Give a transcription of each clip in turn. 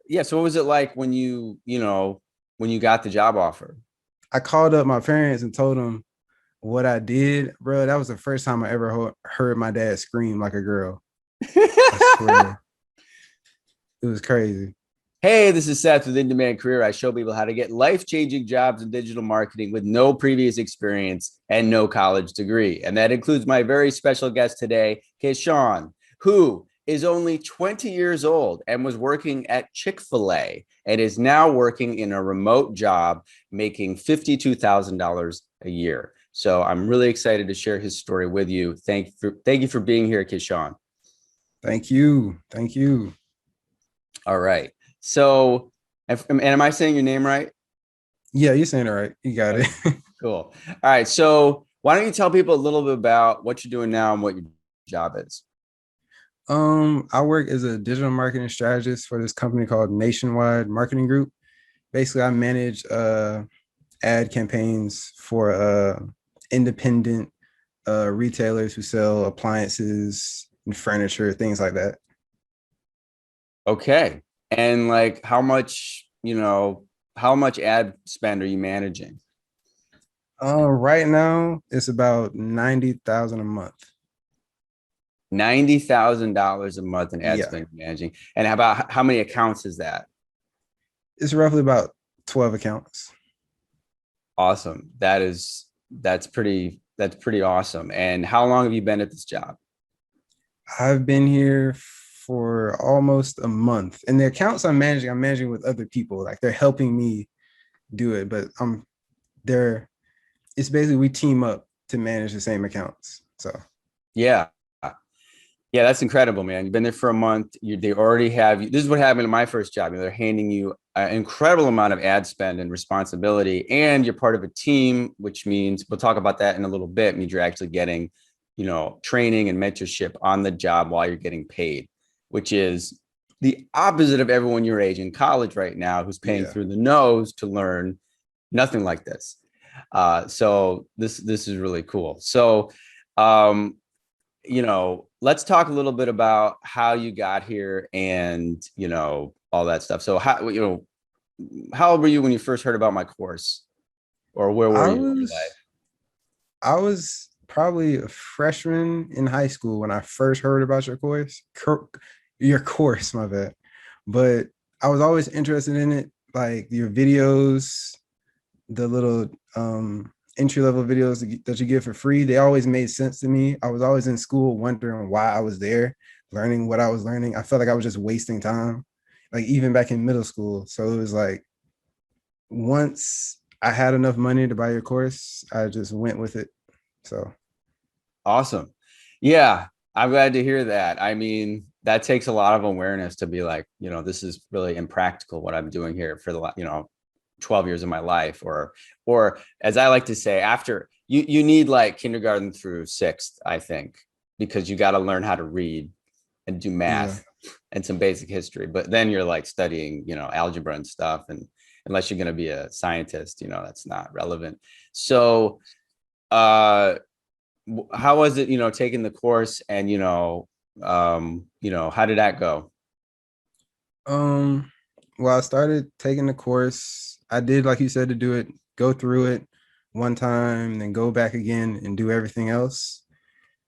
Yeah. So what was it like when when you got the job offer? I called up my parents and told them what I did, bro. That was the first time I ever heard my dad scream like a girl. I swear, it was crazy. Hey, this is Seth with In Demand Career. I show people how to get life-changing jobs in digital marketing with no previous experience and no college degree. And that includes my very special guest today, Keyshawn, who is only 20 years old and was working at Chick-fil-A and is now working in a remote job making $52,000 a year. So I'm really excited to share his story with you. Thank you for being here, Keyshawn. Thank you, thank you. All right. So, and am I saying your name right? Yeah, you're saying it right. You got it. Okay, cool. All right. So, why don't you tell people a little bit about what you're doing now and what your job is? I work as a digital marketing strategist for this company called Nationwide Marketing Group. Basically, I manage ad campaigns for independent retailers who sell appliances and furniture, things like that. Okay. And like, how much ad spend are you managing? Right now it's about 90,000 a month. $90,000 a month in ad Yeah, spend you're managing. And how many accounts is that? it's roughly about 12 accounts. Awesome. That's pretty awesome. And how long have you been at this job? I've been here for almost a month, and the accounts I'm managing with other people. Like they're helping me do it, but they're it's basically we team up to manage the same accounts. So Yeah. Yeah, that's incredible, man. You've been there for a month. They already have you. This is what happened in my first job. They're handing you an incredible amount of ad spend and responsibility, and you're part of a team, which means we'll talk about that in a little bit. Means you're actually getting, training and mentorship on the job while you're getting paid, which is the opposite of everyone your age in college right now who's paying yeah, through the nose to learn nothing like this. So this is really cool. So um, let's talk a little bit about how you got here and, all that stuff. So how old were you when you first heard about my course or where were I you in your life? was I was probably a freshman in high school when I first heard about your course, my bad. But I was always interested in it, like your videos, the little entry level videos that you get for free. They always made sense to me. I was always in school wondering why I was there, learning what I was learning. I felt like I was just wasting time, like even back in middle school. So it was like once I had enough money to buy your course, I just went with it. So Awesome. Yeah, I'm glad to hear that. I mean, that takes a lot of awareness to be like, this is really impractical what I'm doing here for the, 12 years of my life or as I like to say, after you need like kindergarten through sixth, I think, because you got to learn how to read and do yeah. math and some basic history. But then you're like studying, algebra and stuff. And unless you're going to be a scientist, that's not relevant. So, uh, how was it, taking the course and, how did that go? Um, well, I started taking the course. I did, like you said, to do it, go through it one time, then go back again and do everything else.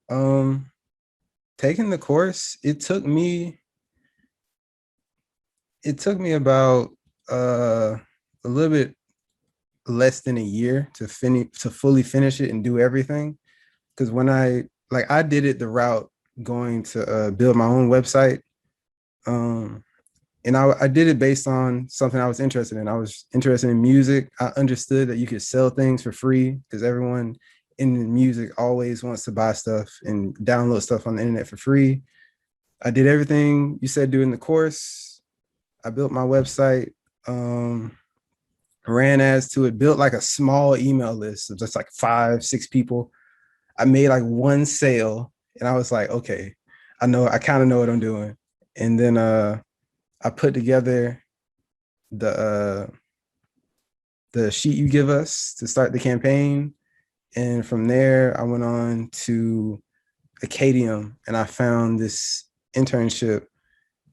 Um, Taking the course, it took me about a little bit less than a year to fully finish it and do everything. Because when I did it the route going to build my own website. Um, and I did it based on something I was interested in. I was interested in music. I understood that you could sell things for free because everyone in music always wants to buy stuff and download stuff on the internet for free. I did everything you said during the course. I built my website, ran ads to it, built like a small email list of just like 5, 6 people. I made like one sale and I was like, okay, I kind of know what I'm doing. And then I put together the the sheet you give us to start the campaign. And from there, I went on to Acadium and I found this internship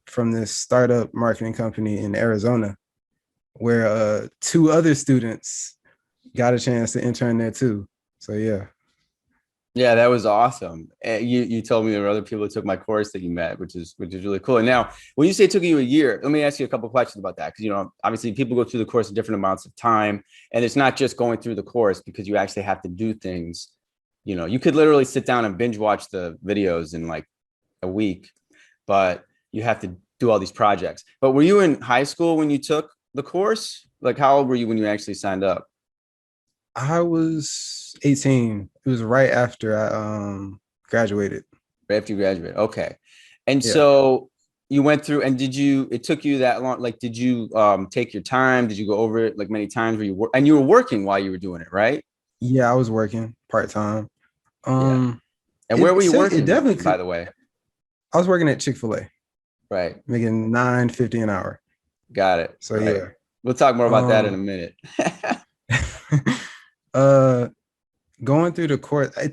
from this startup marketing company in Arizona, where two other students got a chance to intern there too. So yeah. Yeah, that was awesome. You told me there were other people who took my course that you met, which is really cool. And now, when you say it took you a year, let me ask you a couple of questions about that, because obviously people go through the course in different amounts of time, and it's not just going through the course because you actually have to do things. You could literally sit down and binge watch the videos in like a week, but you have to do all these projects. But were you in high school when you took the course? Like, how old were you when you actually signed up? I was 18. It was right after I graduated. Right after you graduated. Okay. And Yeah. so you went through, and it took you that long? Like, did you take your time? Did you go over it like many times where and you were working while you were doing it, right? Yeah, I was working part-time. Yeah. Um And where were you it working, definitely by could. the way? I was working at Chick-fil-A, Right. making 9.50 an hour. Got it. So Right. yeah. We'll talk more about that in a Um minute. uh Going through the course, I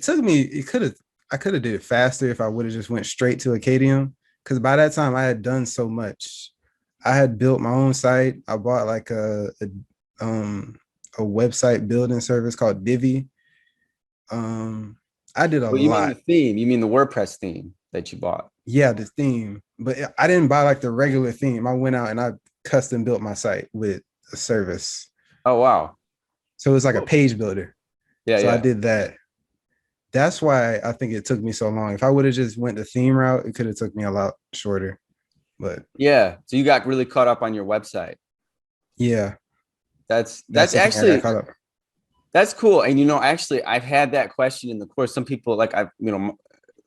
could have did it faster if I would have just went straight to Acadium. Because by that time I had done so much. I had built my own site. I bought like a website building service called Divi. Um I did a Well, you mean the lot. theme? You mean the WordPress theme that you bought? Yeah, the theme. But I didn't buy like the regular theme. I went out and I custom built my site with a service. Oh, wow. So it was like a Cool. page builder. Yeah, So I yeah. did that. That's why I think it took me so long. If I would have just went the theme route, it could have took me a lot shorter. But Yeah. So you got really caught up on your website. yeah, That's that's the thing I got actually caught up. that's cool. And actually, I've had that question in the course. Some people, like, anyone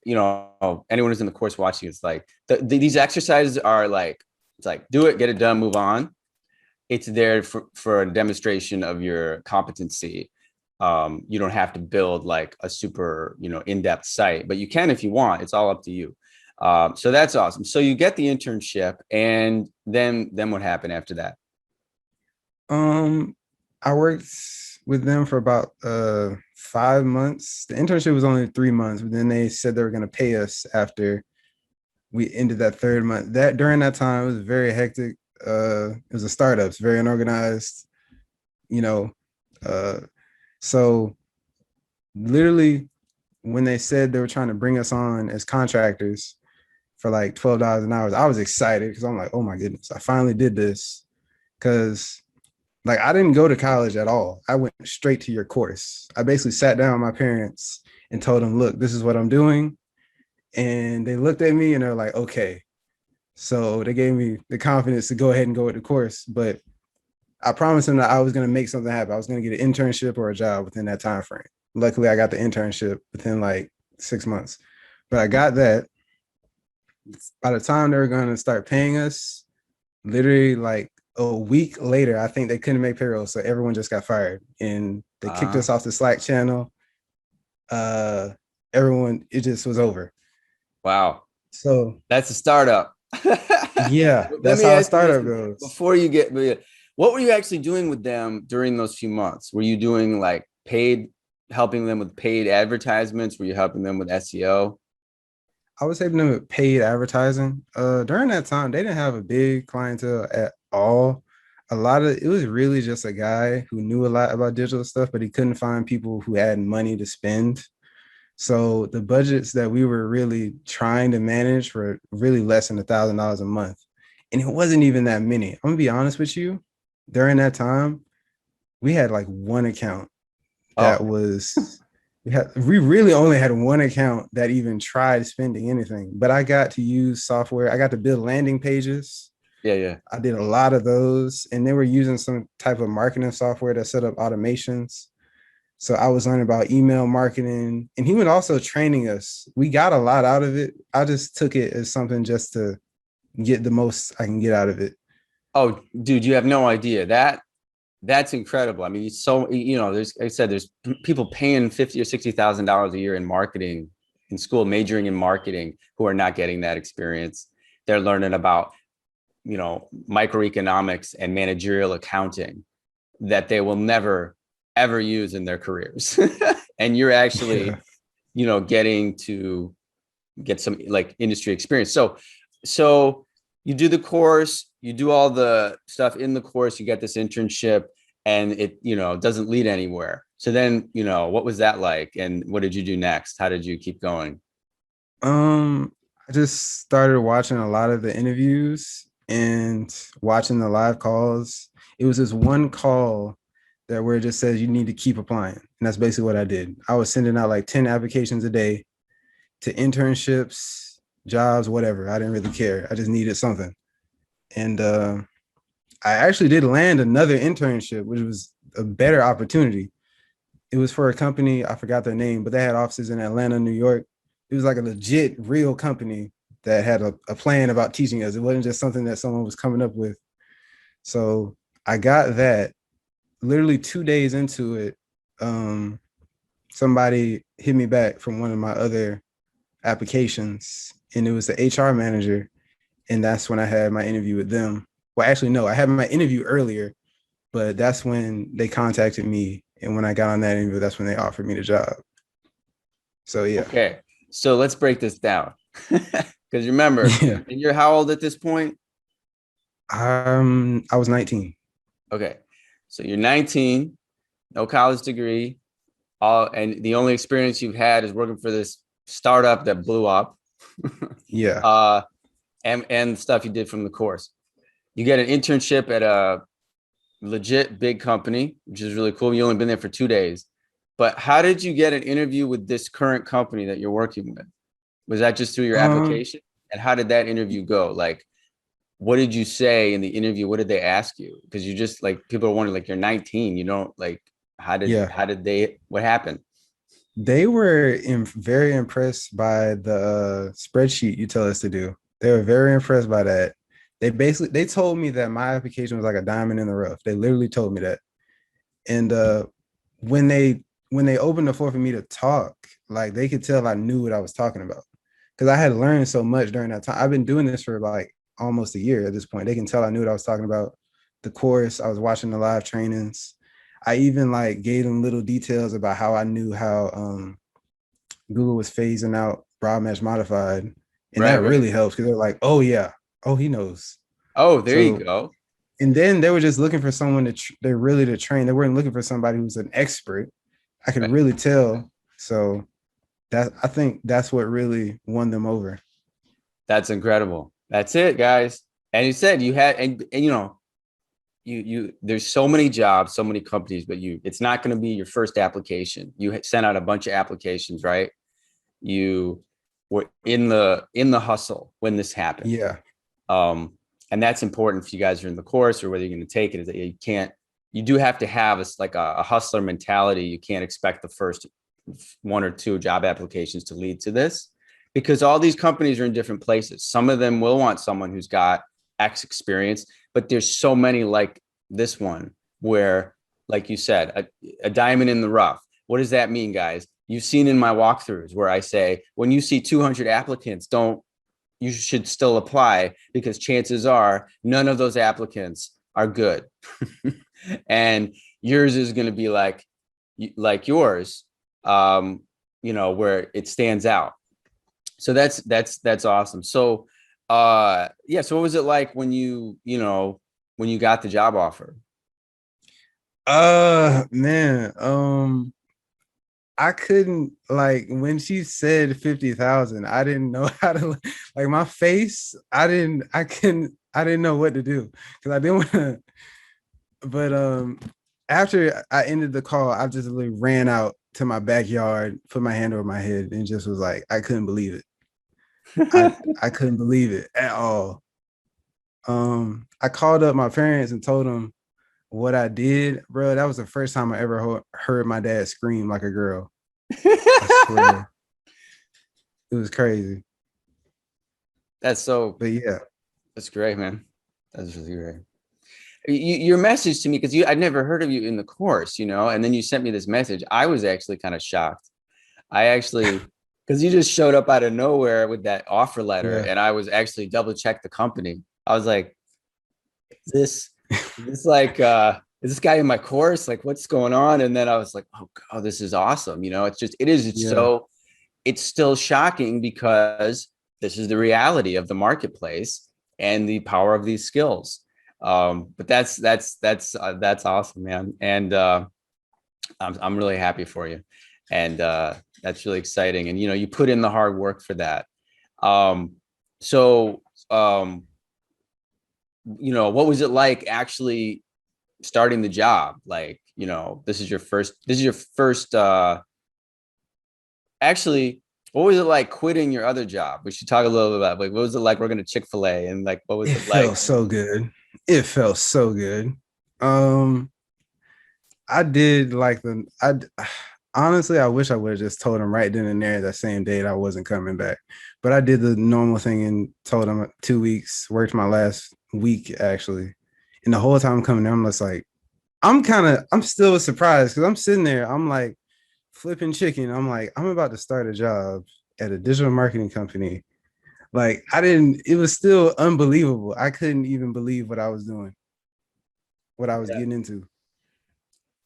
who's in the course watching, it's like these exercises are like, it's like, do it, get it done, move on. It's there for a demonstration of your competency. You don't have to build like a super, in-depth site, but you can if you want. It's all up to you. So that's awesome. So you get the internship, and then what happened after that? Um, I worked with them for about 5 months. The internship was only 3 months, but then they said they were gonna pay us after we ended that third month. That during that time it was very hectic. It was a startup, it's very unorganized, you know. Uh so literally when they said they were trying to bring us on as contractors for like $12 an hour, I was excited because I'm like, oh my goodness, I finally did this. Because like I didn't go to college at all. I went straight to your course. I basically sat down with my parents and told them, look, this is what I'm doing. And they looked at me and they're like, okay. So they gave me the confidence to go ahead and go with the course. But I promised them that I was going to make something happen. I was going to get an internship or a job within that time frame. Luckily, I got the internship within like 6 months. But I got that. By the time they were going to start paying us, literally like a week later, I think they couldn't make payroll. So everyone just got fired and they kicked Uh, us off the Slack channel. Uh, Everyone, it just was over. wow. So That's a startup. yeah, Let that's me how a ask you this startup goes. before you get, what were you actually doing with them during those few months? Were you doing like helping them with paid advertisements? Were you helping them with SEO? I was helping them with paid advertising. During that time, they didn't have a big clientele at all. A lot of it was really just a guy who knew a lot about digital stuff, but he couldn't find people who had money to spend. So the budgets that we were really trying to manage were really less than $1,000 a month. And it wasn't even that many. I'm gonna be honest with you. During that time, we had like one account that Oh, was we really only had one account that even tried spending anything. But I got to use software. I got to build landing pages. yeah, yeah. I did a lot of those, and they were using some type of marketing software that set up automations. So I was learning about email marketing, and he was also training us. We got a lot out of it. I just took it as something just to get the most I can get out of it. Oh, dude, you have no idea. That's incredible. I mean, so there's, like I said, there's people paying 50 or $60,000 a year in marketing in school, majoring in marketing, who are not getting that experience. They're learning about, microeconomics and managerial accounting that they will never ever use in their careers. And you're actually, Yeah. getting to get some like industry experience. So you do the course, you do all the stuff in the course, you get this internship, and it, doesn't lead anywhere. So then, what was that like? And what did you do next? How did you keep going? I just started watching a lot of the interviews and watching the live calls. It was this one call that where it just says you need to keep applying. And that's basically what I did. I was sending out like 10 applications a day to internships, jobs, whatever. I didn't really care. I just needed something. And I actually did land another internship, which was a better opportunity. It was for a company, I forgot their name, but they had offices in Atlanta, New York. It was like a legit, real company that had a plan about teaching us. It wasn't just something that someone was coming up with. So I got that. Literally 2 days into it, somebody hit me back from one of my other applications, and it was the HR manager. And that's when I had my interview with them. Well, actually, no, I had my interview earlier, but that's when they contacted me. And when I got on that interview, that's when they offered me the job. So yeah. Okay. So let's break this down. Because remember, Yeah. and you're how old at this point? I was 19. Okay. So you're 19, no college degree, and the only experience you've had is working for this startup that blew up. Yeah. And stuff you did from the course. You get an internship at a legit big company, which is really cool. You only been there for 2 days. But how did you get an interview with this current company that you're working with? Was that just through your application? And how did that interview go? Like, what did you say in the interview? What did they ask you? Because you just like people are wondering, like, you're 19, you don't like what happened? They were very impressed by the spreadsheet you tell us to do. They were very impressed by that. They told me that my application was like a diamond in the rough. They literally told me that. And when they opened the floor for me to talk, like they could tell I knew what I was talking about. Because I had learned so much during that time. I've been doing this for like almost a year at this point. They can tell I knew what I was talking about. The course, I was watching the live trainings. I even like gave them little details about how I knew how Google was phasing out broad match modified. And Right, that right. really helps because they're like, oh yeah, oh he knows. Oh, there you So go. and then they were just looking for someone they're really to train. They weren't looking for somebody who's an expert. I could Right. really tell. So I think that's what really won them over. That's incredible. That's it, guys. And you said you had, and you there's so many jobs, so many companies, but it's not going to be your first application. You sent out a bunch of applications, right? You were in the hustle when this happened. Yeah. And that's important if you guys are in the course or whether you're going to take it, is that you do have to have a hustler mentality. You can't expect the first one or two job applications to lead to this, because all these companies are in different places. Some of them will want someone who's got X experience, but there's so many like this one where, like you said, a diamond in the rough. What does that mean, guys? You've seen in my walkthroughs where I say, when you see 200 applicants, you should still apply, because chances are none of those applicants are good. And yours is going to be like yours, where it stands out. So that's awesome. So, yeah. So what was it like when when you got the job offer? Man, I couldn't, like, when she said 50,000, I didn't know how to, like, my face, I didn't know what to do because I didn't want to. But after I ended the call, I just literally ran out to my backyard, put my hand over my head, and just was like, I couldn't believe it. I couldn't believe it at all. I called up my parents and told them what I did, bro. That was the first time I ever heard my dad scream like a girl. I swear, it was crazy. But yeah, That's great, man. That's really great. Your message to me, because I'd never heard of you in the course, and then you sent me this message. I was actually kind of shocked. Because you just showed up out of nowhere with that offer letter, yeah, and I was actually double checked the company. I was like, is this guy in my course? Like, what's going on? And then I was like, oh God, this is awesome. yeah, It's still shocking because this is the reality of the marketplace. and the power of these skills. But that's awesome, man. And I'm really happy for you. And that's really exciting. And, you put in the hard work for that. Um, so, what was it like actually starting the job? Like, this is your first, actually, what was it like quitting your other job? We should talk a little bit about, like, what was it like working at Chick-fil-A, and like, what was It it like? felt so good. It felt so good. Um, I did like honestly, I wish I would have just told him right then and there that same day that I wasn't coming back. But I did the normal thing and told him 2 weeks, worked my last week actually. And the whole time I'm coming there, I'm just like, I'm still surprised because I'm sitting there, I'm like flipping chicken. I'm like, I'm about to start a job at a digital marketing company. Like, it was still unbelievable. I couldn't even believe what I was doing, what I was Yeah. getting into.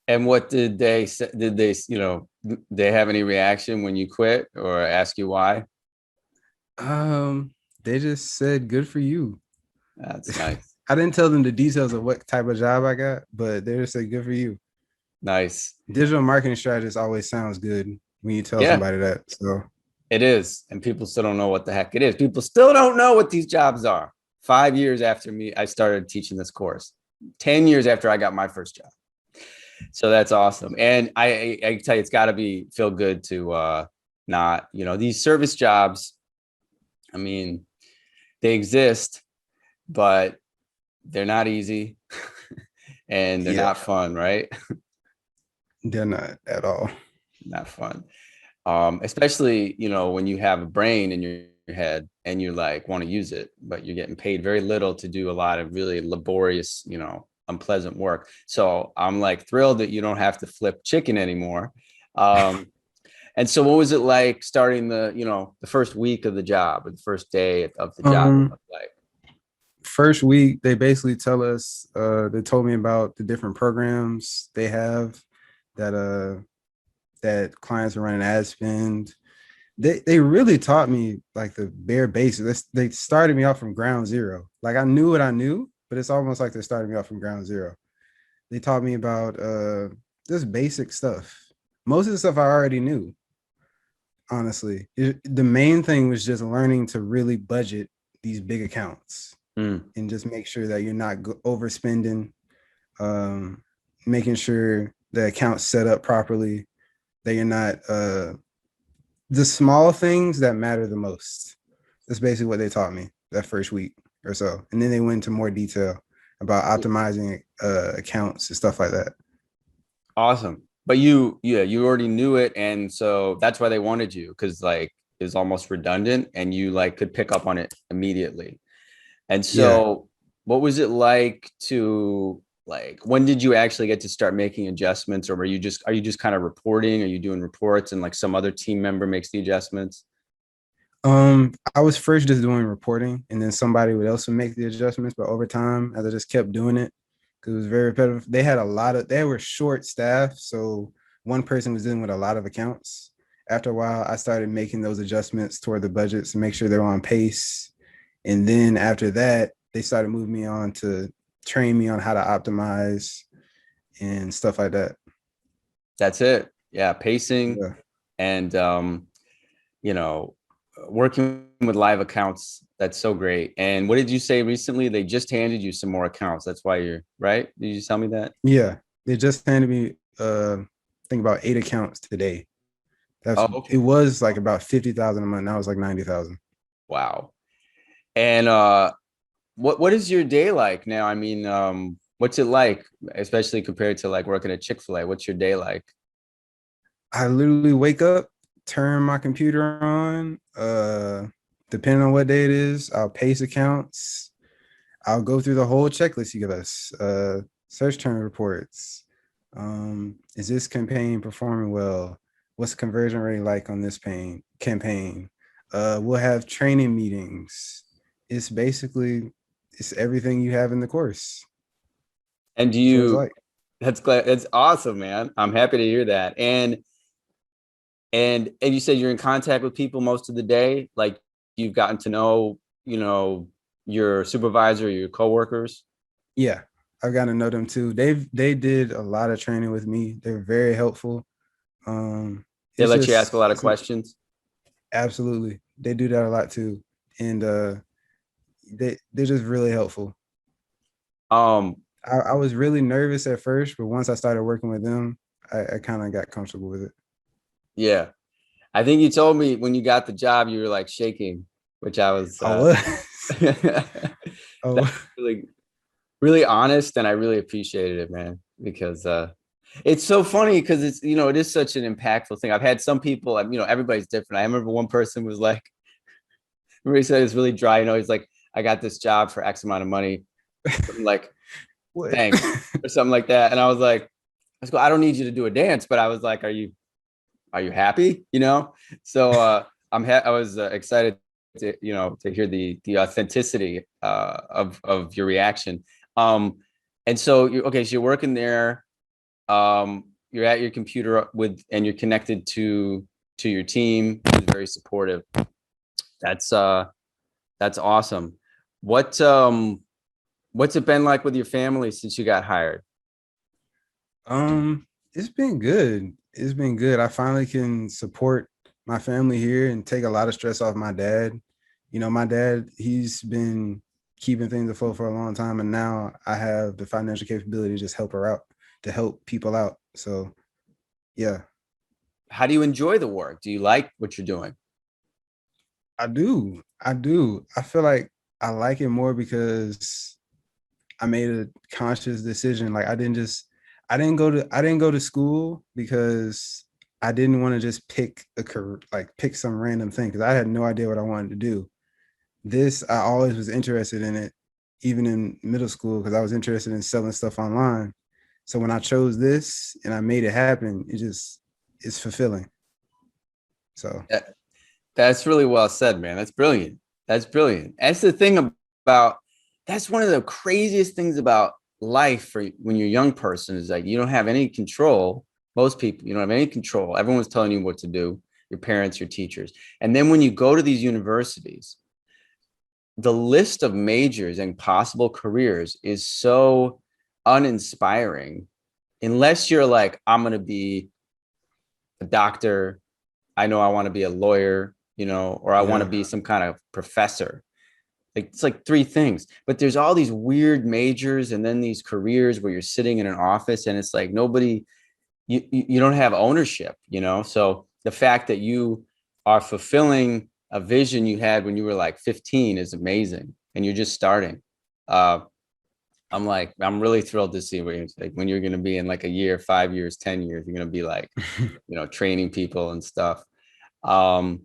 And what did they say? Did they have any reaction when you quit or ask you why? Um, they just said, good for you. That's nice. I didn't tell them the details of what type of job I got, but they just said, good for you. Nice. Digital marketing strategist always sounds good when you tell Yeah, somebody that. So it is. And people still don't know what the heck it is. People still don't know what these jobs are. 5 years after I started teaching this course, 10 years after I got my first job. So that's awesome. And I tell you, it's got to feel good to not, these service jobs. I mean, they exist, but they're not easy and they're yeah, not fun, right? they're not at all. Not fun. Especially, when you have a brain in your head and you like want to use it, but you're getting paid very little to do a lot of really laborious, unpleasant work. So I'm like thrilled that you don't have to flip chicken anymore. Um, and so what was it like starting the first week of the job, or the first day of the job? Um, Like, First week, they basically tell us, they told me about the different programs they have that that clients are running ad spend. They really taught me like the bare basics. They started me off from ground zero. Like I knew what I knew, but it's almost like they're starting me off from ground zero. They taught me about just basic stuff. Most of the stuff I already knew, honestly. The main thing was just learning to really budget these big accounts and just make sure that you're not overspending, um, making sure the account's set up properly, that you're not the small things that matter the most. That's basically what they taught me that first week or so. And then they went into more detail about optimizing accounts and stuff like that. awesome. But you already knew it, and so that's why they wanted you, because like it's almost redundant and you like could pick up on it immediately. And Yeah. so what was it like to, like, when did you actually get to start making adjustments, or are you just kind of reporting? Are you doing reports and like some other team member makes the adjustments? I was first just doing reporting, and then somebody would also make the adjustments. But over time, as I just kept doing it, because it was very repetitive, they were short staff, so one person was dealing with a lot of accounts. After a while, I started making those adjustments toward the budgets to make sure they were on pace. And then after that, they started moving me on to train me on how to optimize and stuff like that. That's it. Yeah, pacing Yeah. and you know, working with live accounts. That's so great. And what did you say recently? They just handed you some more accounts. That's why you're right. Did you tell me that? Yeah. They just handed me I think about 8 accounts today. Oh, It okay. was like about 50,000 a month. Now it's like 90,000. Wow. And what is your day like now? I mean, what's it like, especially compared to like working at Chick-fil-A? What's your day like? I literally wake up, turn my computer on, depending on what day it is, I'll pace accounts. I'll go through the whole checklist you give us, search term reports. Is this campaign performing well? What's the conversion rate like on this campaign? We'll have training meetings. It's basically it's everything you have in the course. And do That's what it's you, like. that's glad, that's awesome, man. I'm happy to hear that. And you said you're in contact with people most of the day, like you've gotten to know, your supervisor, your coworkers? Yeah, I've gotten to know them too. They did a lot of training with me. They're very helpful. Um, They it's let you ask just a lot of it's a, questions. absolutely they do that a lot too, and they're just really helpful. Um, I was really nervous at first, but once I started working with them, I kind of got comfortable with it. yeah. I think you told me when you got the job, you were like shaking, which I was I was. that's Oh, really, really honest, and I really appreciated it, man, because it's so funny because it's, it is such an impactful thing. I've had some people, everybody's different. I remember one person was like, remember he said it's really dry, he's like, I got this job for X amount of money. I'm like, what? thanks, or something like that. And I don't need you to do a dance, but I was like, are you happy? So I was excited to hear the authenticity of your reaction. And so so you're working there. You're at your computer and you're connected to your team, who's very supportive. That's that's awesome. What what's it been like with your family since you got hired? Um, it's been good. It's been good. I finally can support my family here and take a lot of stress off my dad. My dad, he's been keeping things afloat for a long time, and now I have the financial capability to just help her out, to help people out. So, yeah, How do you enjoy the work? Do you like what you're doing? I do. I do. I feel like I like it more because I made a conscious decision. Like I didn't go to school because I didn't want to just pick a career, like pick some random thing because I had no idea what I wanted to do. This I always was interested in it, even in middle school because I was interested in selling stuff online. So when I chose this and I made it happen, it's fulfilling. So That- That's really well said, man. That's brilliant. That's brilliant. That's the thing about that's one of the craziest things about life for when you're a young person is like you don't have any control. Most people, you don't have any control. Everyone's telling you what to do, your parents, your teachers. And then when you go to these universities, the list of majors and possible careers is so uninspiring unless you're like, I'm going to be a doctor. I know I want to be a lawyer, or I want to yeah, be some kind of professor. Like it's like three things, but there's all these weird majors and then these careers where you're sitting in an office and it's like nobody, you don't have ownership. So the fact that you are fulfilling a vision you had when you were like 15 is amazing, and you're just starting. Uh, I'm really thrilled to see when you're going to be in like a year, 5 years, 10 years, you're going to be like, training people and stuff. Um,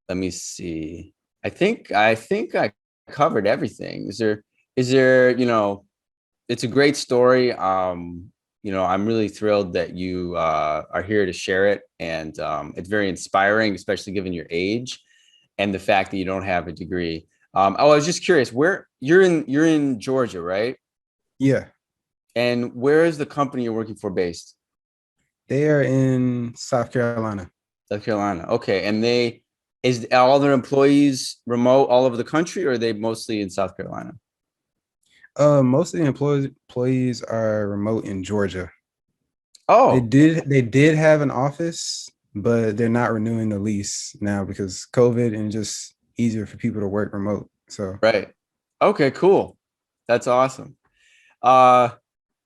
let me see. I think I covered everything. Is there, it's a great story. I'm really thrilled that you are here to share it. And it's very inspiring, especially given your age and the fact that you don't have a degree. I was just curious, where you're in Georgia, right? yeah. And where is the company you're working for based? They are in South Carolina. South Carolina. Okay. And is all their employees remote all over the country, or are they mostly in South Carolina? Most of the employees are remote in Georgia. Oh, They did have an office, but they're not renewing the lease now because COVID and just easier for people to work remote. So right. Okay, cool. That's awesome. Uh,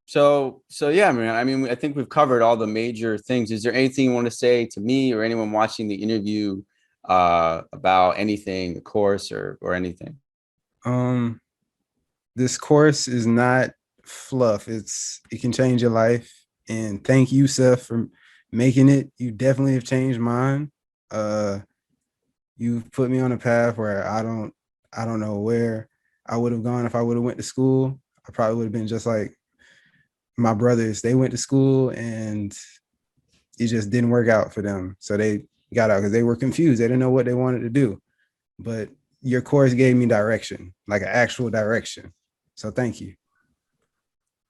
so yeah, man. I mean, I think we've covered all the major things. Is there anything you want to say to me or anyone watching the interview about anything, the course or anything? um this course is not fluff. It can change your life. And thank you, Seth, for making it. You definitely have changed mine. Uh you've put me on a path where I don't know where I would have gone if I would have went to school. I probably would have been just like my brothers. They went to school and it just didn't work out for them. So they got out because they were confused. They didn't know what they wanted to do. But your course gave me direction, like an actual direction. So thank you.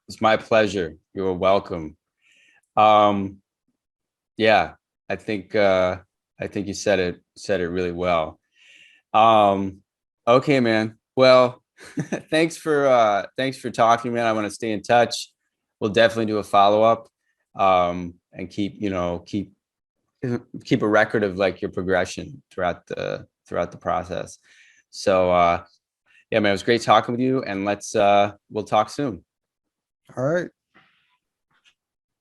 It's my pleasure. You're welcome. Um, yeah, I think I think you said it really well. Um, okay, man. Well, thanks for talking, man. I want to stay in touch. We'll definitely do a follow-up, and keep a record of like your progression throughout the process. So yeah, man, it was great talking with you, and we'll talk soon. All right.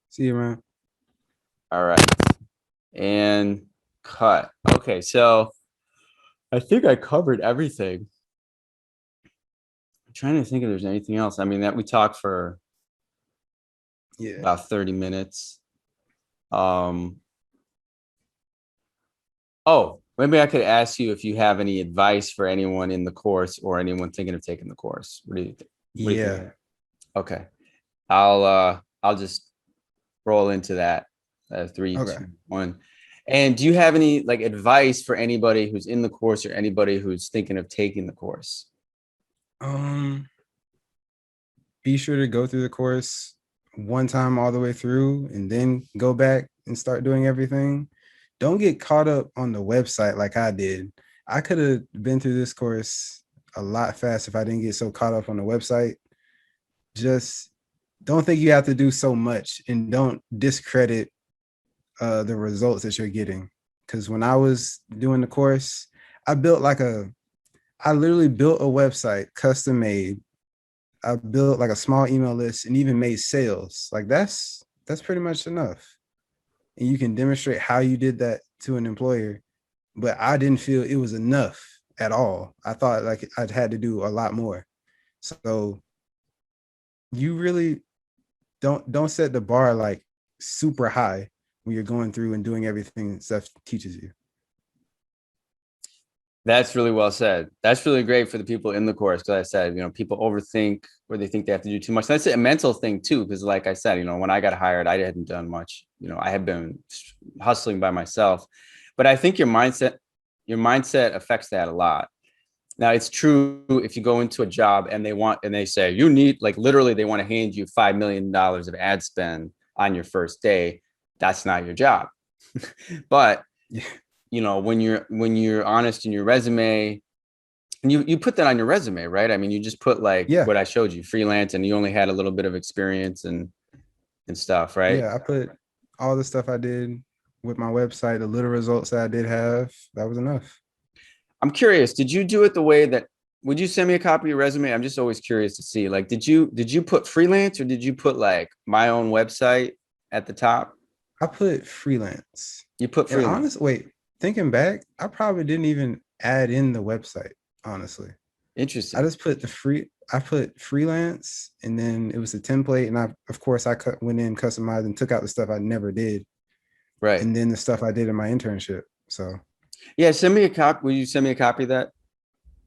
See you, man. All right. And cut. Okay, so I think I covered everything. I'm trying to think if there's anything else. I mean, that we talked for Yeah. about 30 minutes. Oh, maybe I could ask you if you have any advice for anyone in the course or anyone thinking of taking the course. What do you think? What do you think? Yeah. Okay. I'll just roll into that. Three, Okay. 2, 1. And do you have any like advice for anybody who's in the course or anybody who's thinking of taking the course? Be sure to go through the course one time all the way through and then go back and start doing everything. Don't get caught up on the website like I did. I could have been through this course a lot faster if I didn't get so caught up on the website. Just don't think you have to do so much and don't discredit the results that you're getting. Because when I was doing the course, I literally built a website custom made. I built like a small email list and even made sales. Like that's pretty much enough. And you can demonstrate how you did that to an employer. But I didn't feel it was enough at all. I thought like I'd had to do a lot more. So you really don't set the bar like super high when you're going through and doing everything Seth teaches you. That's really well said. That's really great for the people in the course. Because I said, people overthink or they think they have to do too much. That's a mental thing too. Because like I said, when I got hired, I hadn't done much. I had been hustling by myself. But I think your mindset affects that a lot. Now it's true if you go into a job and they say you need, like, literally they want to hand you $5 million of ad spend on your first day. That's not your job. But Yeah. when you're honest in your resume, and you put that on your resume, right? I mean, you just put like Yeah. what I showed you, freelance, and you only had a little bit of experience and stuff, right? Yeah. I put all the stuff I did with my website, the little results that I did have. That was enough. I'm curious, did you do it the way that, would you send me a copy of your resume? I'm just always curious to see, like, did you put freelance or did you put like my own website at the top? I put freelance. You put And freelance. honestly, wait, thinking back, I probably didn't even add in the website, honestly. I Interesting. just put I put freelance and then it was a template. And of course, went in, customized and took out the stuff I never did. Right. And then the stuff I did in my internship. So Yeah, send me a copy. Will you send me a copy of that?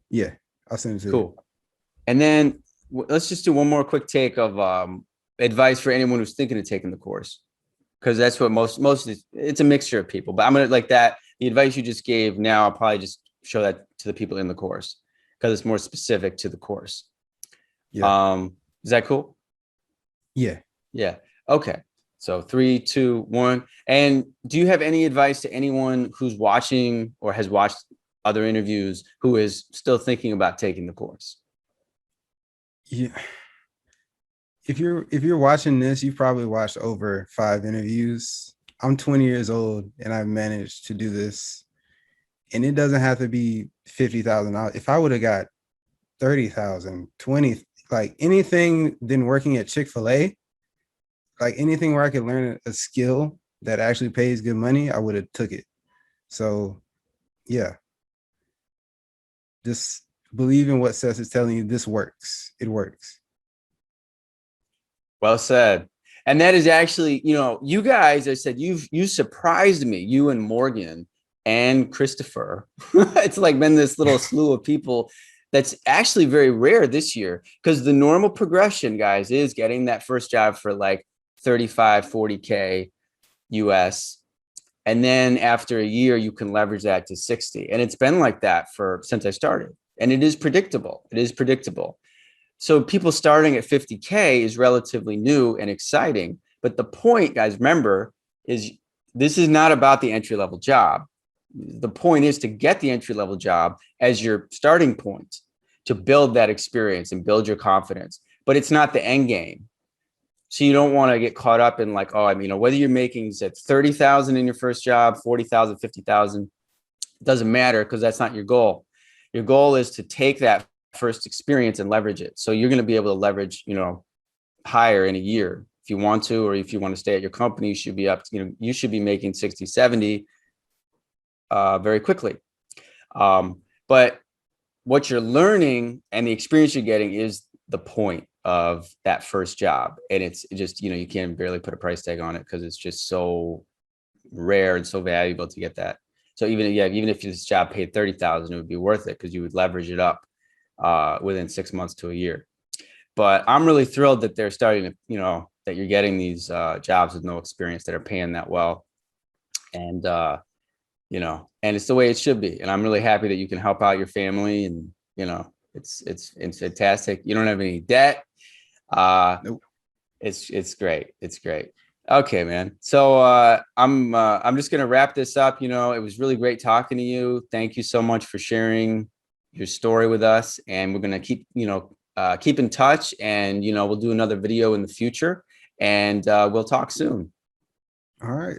yeah, I'll send it to you. Cool. And then let's just do one more quick take of advice for anyone who's thinking of taking the course, because that's what it's a mixture of people. But I'm gonna like that. The advice you just gave now, I'll probably just show that to the people in the course because it's more specific to the course. Yeah. Is that cool? Yeah. Yeah. Okay. So 3, 2, 1. And do you have any advice to anyone who's watching or has watched other interviews who is still thinking about taking the course? Yeah. If you're watching this, you've probably watched over 5 interviews. I'm 20 years old and I've managed to do this. And it doesn't have to be $50,000. If I would have got 30,000, 20, like anything than working at Chick-fil-A, like anything where I could learn a skill that actually pays good money, I would have took it. So yeah, just believe in what Seth is telling you. This works. It works. Well said. And that is actually, you guys, I said, you surprised me, you and Morgan and Christopher. It's like been this little slew of people that's actually very rare this year, because the normal progression, guys, is getting that first job for like 35, 40K US. And then after a year, you can leverage that to 60. And it's been like that since I started. And it is predictable. It is predictable. So people starting at 50K is relatively new and exciting. But the point, guys, remember, is this is not about the entry-level job. The point is to get the entry-level job as your starting point, to build that experience and build your confidence, but it's not the end game. So you don't want to get caught up in like, oh, I mean, whether you're making 30,000 in your first job, 40,000, 50,000, it doesn't matter, because that's not your goal. Your goal is to take that first experience and leverage it. So you're going to be able to leverage, higher in a year if you want to, or if you want to stay at your company, you should be you should be making 60, 70 very quickly. But what you're learning and the experience you're getting is the point of that first job. And it's just, you can't barely put a price tag on it, because it's just so rare and so valuable to get that. So even if this job paid 30,000, it would be worth it, because you would leverage it up within 6 months to a year. But I'm really thrilled that they're starting to, that you're getting these jobs with no experience that are paying that well. And, and it's the way it should be. And I'm really happy that you can help out your family, and, it's fantastic. You don't have any debt. Nope. It's great. It's great. Okay, man. So I'm just gonna wrap this up. It was really great talking to you. Thank you so much for sharing your story with us. And we're gonna keep in touch, and we'll do another video in the future, and we'll talk soon. All right.